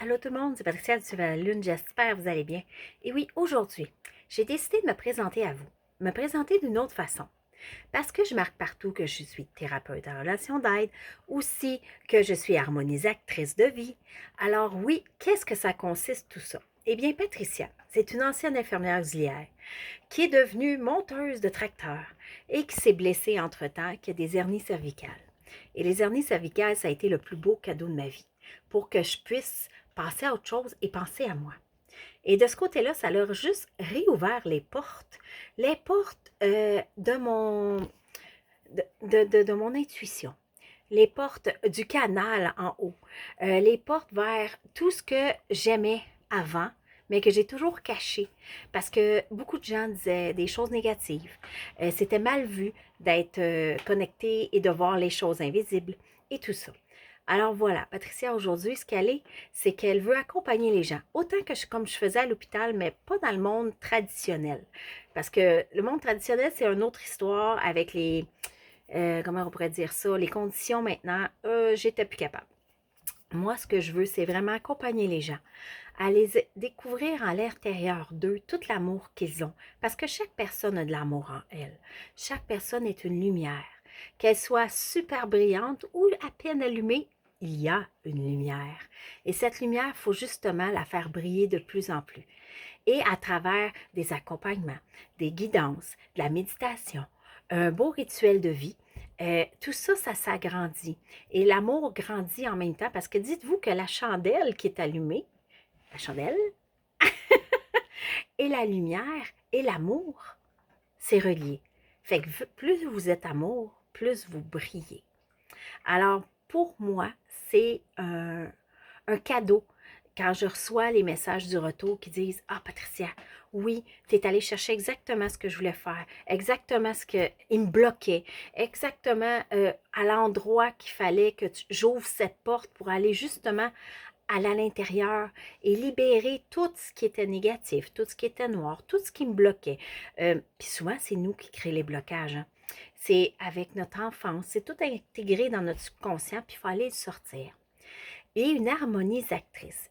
Allô tout le monde, c'est Patricia du Cheval à la Lune, j'espère que vous allez bien. Et oui, aujourd'hui, j'ai décidé de me présenter à vous, me présenter d'une autre façon. Parce que je marque partout que je suis thérapeute en relation d'aide, aussi que je suis harmonisatrice de vie. Alors oui, qu'est-ce que ça consiste tout ça? Eh bien, Patricia, c'est une ancienne infirmière auxiliaire qui est devenue monteuse de tracteur et qui s'est blessée entre-temps, qui a des hernies cervicales. Et les hernies cervicales, ça a été le plus beau cadeau de ma vie pour que je puisse passer à autre chose et penser à moi. Et de ce côté-là, ça leur a juste réouvert les portes de mon intuition, les portes du canal en haut, les portes vers tout ce que j'aimais avant, mais que j'ai toujours caché. Parce que beaucoup de gens disaient des choses négatives. C'était mal vu d'être connecté et de voir les choses invisibles et tout ça. Alors voilà, Patricia, aujourd'hui, ce qu'elle est, c'est qu'elle veut accompagner les gens. Autant que comme je faisais à l'hôpital, mais pas dans le monde traditionnel. Parce que le monde traditionnel, c'est une autre histoire avec comment on pourrait dire ça, les conditions maintenant, j'étais plus capable. Moi, ce que je veux, c'est vraiment accompagner les gens à les découvrir en l'intérieur d'eux tout l'amour qu'ils ont. Parce que chaque personne a de l'amour en elle. Chaque personne est une lumière. Qu'elle soit super brillante ou à peine allumée, il y a une lumière. Et cette lumière, il faut justement la faire briller de plus en plus. Et à travers des accompagnements, des guidances, de la méditation, un beau rituel de vie, tout ça, ça s'agrandit. Et l'amour grandit en même temps parce que dites-vous que la chandelle qui est allumée, la chandelle et la lumière et l'amour, c'est relié. Fait que plus vous êtes amour, plus vous brillez. Alors, pour moi, c'est un cadeau quand je reçois les messages du retour qui disent Ah, Patricia, oui, tu es allée chercher exactement ce que je voulais faire, exactement ce qui me bloquait, exactement à l'endroit qu'il fallait que j'ouvre cette porte pour aller justement à l'intérieur et libérer tout ce qui était négatif, tout ce qui était noir, tout ce qui me bloquait. Puis souvent, c'est nous qui créons les blocages. Hein. C'est avec notre enfance, c'est tout intégré dans notre subconscient, puis il faut aller le sortir. Et une harmonisatrice.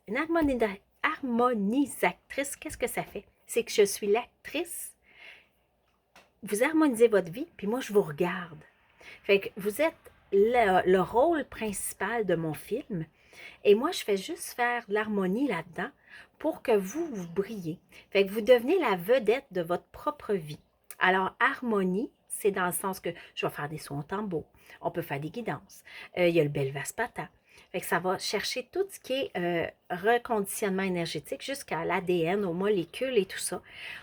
Harmonisatrice, qu'est-ce que ça fait? C'est que je suis l'actrice. Vous harmonisez votre vie, puis moi, je vous regarde. Fait que vous êtes le rôle principal de mon film. Et moi, je fais juste faire de l'harmonie là-dedans pour que vous brillez. Fait que vous devenez la vedette de votre propre vie. Alors, harmonie, c'est dans le sens que je vais faire des sons au tambour. On peut faire des guidances. Il y a le Belvaspata. Fait que ça va chercher tout ce qui est reconditionnement énergétique jusqu'à l'ADN, aux molécules et tout ça.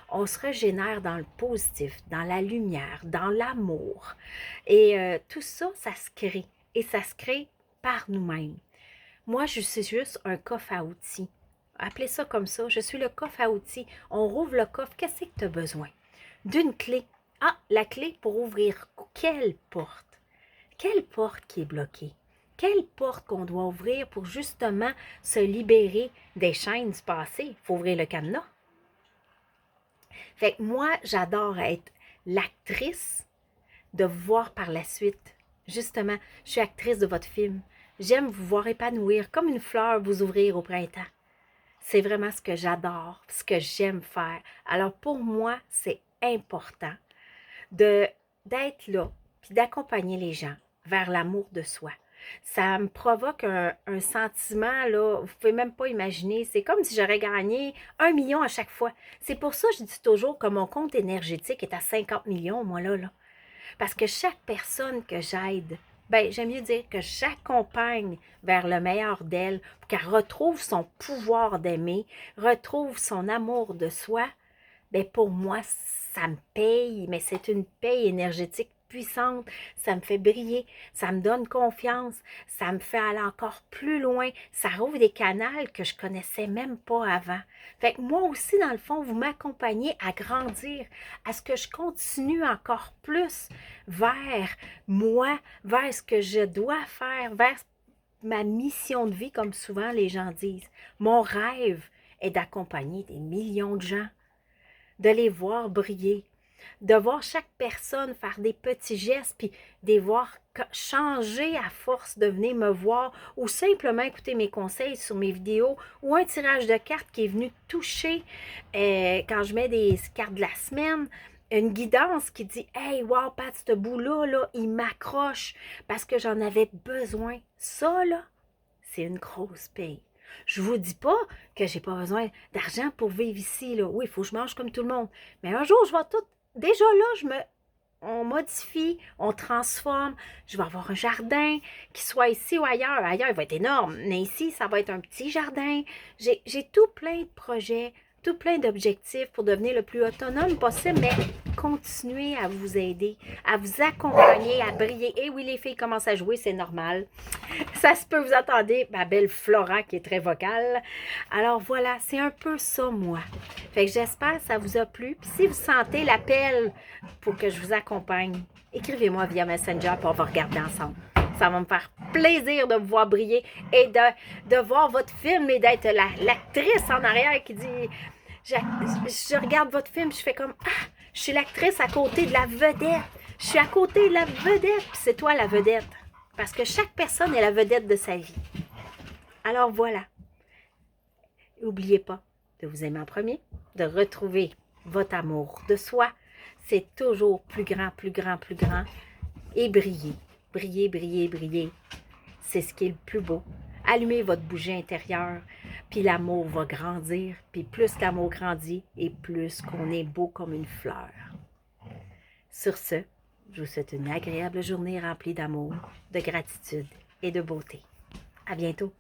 On se régénère dans le positif, dans la lumière, dans l'amour. Et tout ça, ça se crée. Et ça se crée par nous-mêmes. Moi, je suis juste un coffre à outils. Appelez ça comme ça. Je suis le coffre à outils. On rouvre le coffre. Qu'est-ce que tu as besoin? D'une clé. Ah, la clé pour ouvrir quelle porte? Quelle porte qui est bloquée? Quelle porte qu'on doit ouvrir pour justement se libérer des chaînes du passé? Il faut ouvrir le cadenas. Fait que moi, j'adore être l'actrice de vous voir par la suite. Justement, je suis actrice de votre film. J'aime vous voir épanouir comme une fleur vous ouvrir au printemps. C'est vraiment ce que j'adore, ce que j'aime faire. Alors pour moi, c'est important de d'être là, puis d'accompagner les gens vers l'amour de soi. Ça me provoque un sentiment, là, vous pouvez même pas imaginer. C'est comme si j'aurais gagné 1 million à chaque fois. C'est pour ça que je dis toujours que mon compte énergétique est à 50 millions, moi, là. Parce que chaque personne que j'aide, ben, j'aime mieux dire que j'accompagne vers le meilleur d'elle pour qu'elle retrouve son pouvoir d'aimer, retrouve son amour de soi, ben pour moi, ça me paye, mais c'est une paye énergétique puissante. Ça me fait briller, ça me donne confiance, ça me fait aller encore plus loin. Ça rouvre des canaux que je connaissais même pas avant. Fait que moi aussi, dans le fond, vous m'accompagnez à grandir, à ce que je continue encore plus vers moi, vers ce que je dois faire, vers ma mission de vie, comme souvent les gens disent. Mon rêve est d'accompagner des millions de gens de les voir briller, de voir chaque personne faire des petits gestes, puis de les voir changer à force de venir me voir ou simplement écouter mes conseils sur mes vidéos ou un tirage de cartes qui est venu toucher quand je mets des cartes de la semaine, une guidance qui dit « Hey, wow, Pat, ce bout-là, là, il m'accroche parce que j'en avais besoin. » Ça, là, c'est une grosse paye. Je vous dis pas que j'ai pas besoin d'argent pour vivre ici, là. Oui, il faut que je mange comme tout le monde. Mais un jour, je vais tout... Déjà là, on modifie, on transforme. Je vais avoir un jardin, qu'il soit ici ou ailleurs. Ailleurs, il va être énorme. Mais ici, ça va être un petit jardin. J'ai tout plein de projets, tout plein d'objectifs pour devenir le plus autonome possible, mais continuer à vous aider, à vous accompagner, à briller. Et oui, les filles commencent à jouer, c'est normal. Ça se peut, vous attendez ma belle Flora qui est très vocale. Alors voilà, c'est un peu ça, moi. Fait que j'espère que ça vous a plu. Puis si vous sentez l'appel pour que je vous accompagne, écrivez-moi via Messenger puis on va regarder ensemble. Ça va me faire plaisir de vous voir briller et de voir votre film et d'être l'actrice en arrière qui dit... Je regarde votre film, je fais comme... Ah, je suis l'actrice à côté de la vedette. Je suis à côté de la vedette, puis c'est toi la vedette. Parce que chaque personne est la vedette de sa vie. Alors voilà. N'oubliez pas de vous aimer en premier, de retrouver votre amour de soi. C'est toujours plus grand, plus grand, plus grand. Et briller. Briller, briller, briller. C'est ce qui est le plus beau. Allumez votre bougie intérieure, puis l'amour va grandir. Puis plus l'amour grandit, et plus qu'on est beau comme une fleur. Sur ce, je vous souhaite une agréable journée remplie d'amour, de gratitude et de beauté. À bientôt!